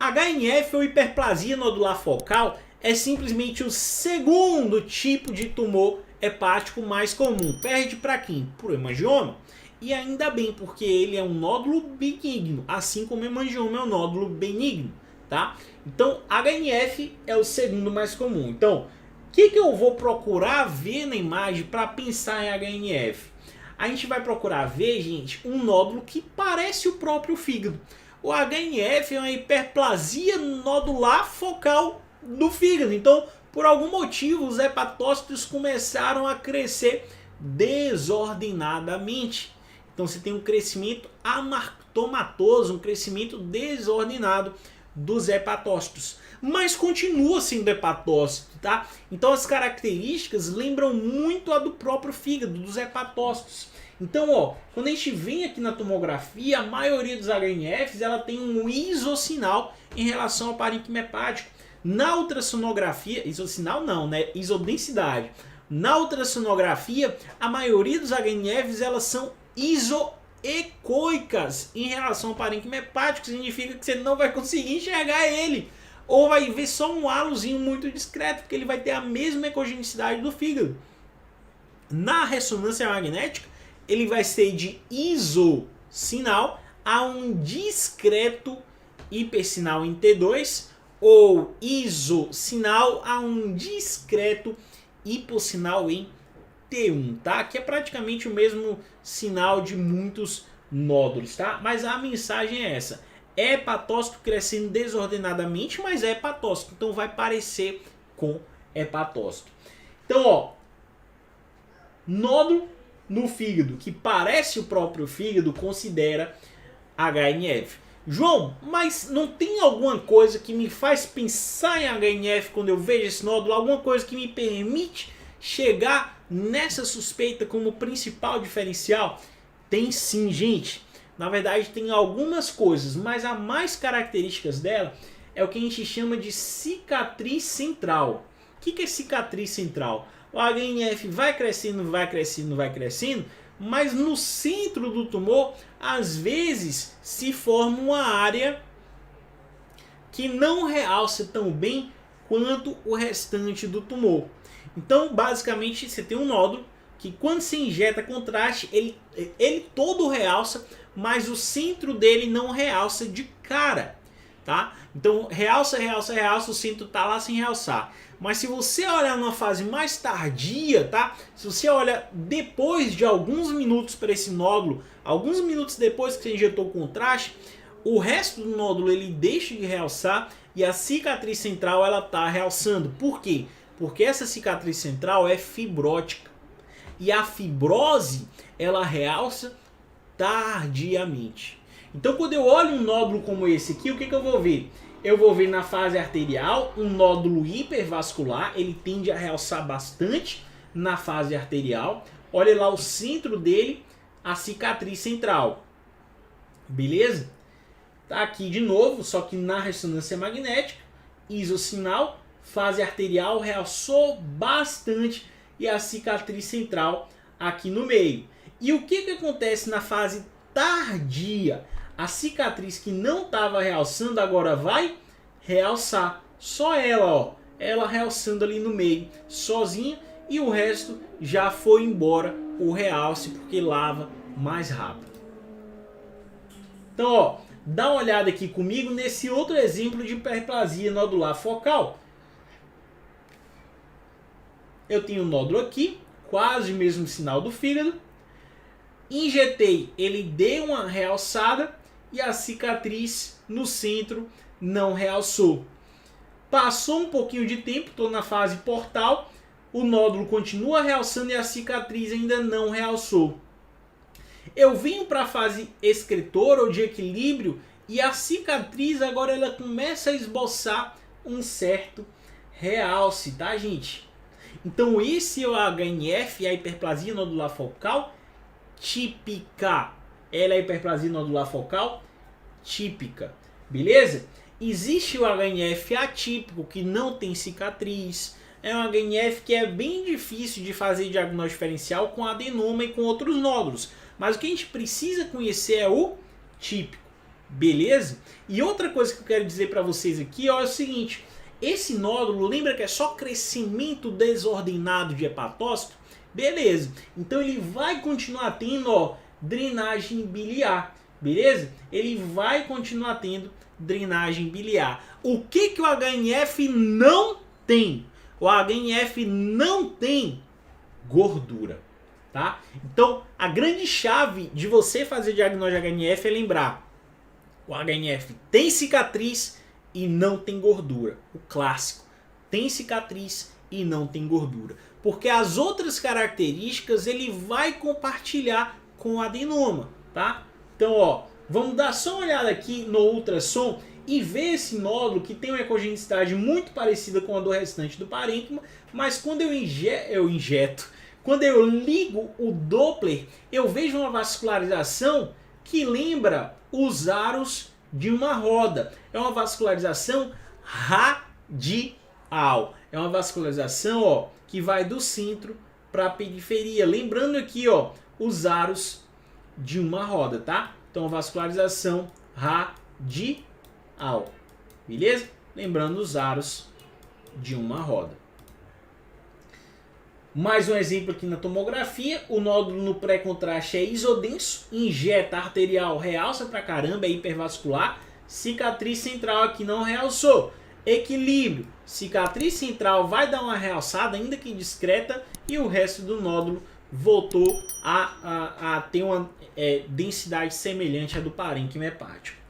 HNF ou hiperplasia nodular focal é simplesmente o segundo tipo de tumor hepático mais comum. Perde para quem? Para o hemangioma. E ainda bem, porque ele é um nódulo benigno, assim como o hemangioma é um nódulo benigno, tá? Então, HNF é o segundo mais comum. Então, o que eu vou procurar ver na imagem para pensar em HNF? A gente vai procurar ver, gente, um nódulo que parece o próprio fígado. O HNF é uma hiperplasia nodular focal do fígado. Então, por algum motivo, os hepatócitos começaram a crescer desordenadamente. Então, você tem um crescimento amartomatoso, um crescimento desordenado dos hepatócitos. Mas continua sendo hepatócito, tá? Então, as características lembram muito a do próprio fígado, dos hepatócitos. Então, ó, quando a gente vem aqui na tomografia, a maioria dos HNFs ela tem um isosinal em relação ao parênquima hepático. Na ultrassonografia, isosinal não, né? Isodensidade. Na ultrassonografia, a maioria dos HNFs elas são isoecoicas em relação ao parênquima hepático. Significa que você não vai conseguir enxergar ele. Ou vai ver só um halozinho muito discreto, porque ele vai ter a mesma ecogenicidade do fígado. Na ressonância magnética, ele vai ser de isosinal a um discreto hipersinal em T2 ou isosinal a um discreto hipossinal em T1, tá? Que é praticamente o mesmo sinal de muitos nódulos, tá? Mas a mensagem é essa. É hepatócito crescendo desordenadamente, mas é hepatócito, então vai parecer com hepatócito. Então, ó, nódulo no fígado que parece o próprio fígado considera HNF. João, mas não tem alguma coisa que me faz pensar em HNF quando eu vejo esse nódulo? Alguma coisa que me permite chegar nessa suspeita como principal diferencial? Tem sim, gente. Na verdade tem algumas coisas, mas a mais características dela é o que a gente chama de cicatriz central. O que é cicatriz central? O HNF vai crescendo, vai crescendo, vai crescendo, mas no centro do tumor, às vezes, se forma uma área que não realça tão bem quanto o restante do tumor. Então, basicamente, você tem um nódulo que quando se injeta contraste, ele todo realça, mas o centro dele não realça de cara, tá? Então, realça, realça, realça, o centro tá lá sem realçar. Mas se você olhar numa fase mais tardia, tá? Se você olha depois de alguns minutos para esse nódulo, alguns minutos depois que você injetou o contraste, o resto do nódulo ele deixa de realçar e a cicatriz central ela tá realçando. Por quê? Porque essa cicatriz central é fibrótica. E a fibrose, ela realça tardiamente. Então, quando eu olho um nódulo como esse aqui, o que eu vou ver? Eu vou ver na fase arterial um nódulo hipervascular, ele tende a realçar bastante na fase arterial. Olha lá o centro dele, a cicatriz central. Beleza? Tá aqui de novo, só que na ressonância magnética, isosinal, fase arterial realçou bastante e a cicatriz central aqui no meio. E o que acontece na fase tardia? A cicatriz que não estava realçando agora vai realçar. Só ela, ó, ela realçando ali no meio, sozinha, e o resto já foi embora o realce porque lava mais rápido. Então, ó, dá uma olhada aqui comigo nesse outro exemplo de hiperplasia nodular focal. Eu tenho um nódulo aqui, quase o mesmo sinal do fígado. Injetei, ele deu uma realçada e a cicatriz no centro não realçou. Passou um pouquinho de tempo, estou na fase portal, o nódulo continua realçando e a cicatriz ainda não realçou. Eu venho para a fase excretora ou de equilíbrio e a cicatriz agora ela começa a esboçar um certo realce, tá, gente? Então esse é o HNF, a hiperplasia nodular focal típica. Ela é a hiperplasia nodular focal típica, beleza? Existe o HNF atípico que não tem cicatriz. É um HNF que é bem difícil de fazer diagnóstico diferencial com adenoma e com outros nódulos. Mas o que a gente precisa conhecer é o típico, Beleza? E outra coisa que eu quero dizer para vocês aqui ó, é o seguinte, esse nódulo, lembra que é só crescimento desordenado de hepatócito? Beleza, então ele vai continuar tendo ó, drenagem biliar, beleza? Ele vai continuar tendo drenagem biliar. O que o HNF não tem? O HNF não tem gordura, tá? Então a grande chave de você fazer diagnóstico de HNF é lembrar, o HNF tem cicatriz e não tem gordura. O clássico, tem cicatriz e não tem gordura. Porque as outras características ele vai compartilhar com o adenoma, tá? Então, ó, vamos dar só uma olhada aqui no ultrassom e ver esse nódulo que tem uma ecogenicidade muito parecida com a do restante do parênquima, mas quando eu injeto, quando eu ligo o Doppler, eu vejo uma vascularização que lembra os aros de uma roda. É uma vascularização radial. É uma vascularização ó, que vai do centro para a periferia. Lembrando aqui ó, os aros de uma roda, tá? Então vascularização radial. Beleza? Lembrando os aros de uma roda. Mais um exemplo aqui na tomografia, o nódulo no pré-contraste é isodenso, injeta arterial, realça pra caramba, é hipervascular, cicatriz central aqui não realçou, equilíbrio, cicatriz central vai dar uma realçada, ainda que discreta, e o resto do nódulo voltou a ter uma densidade semelhante à do parênquima hepático.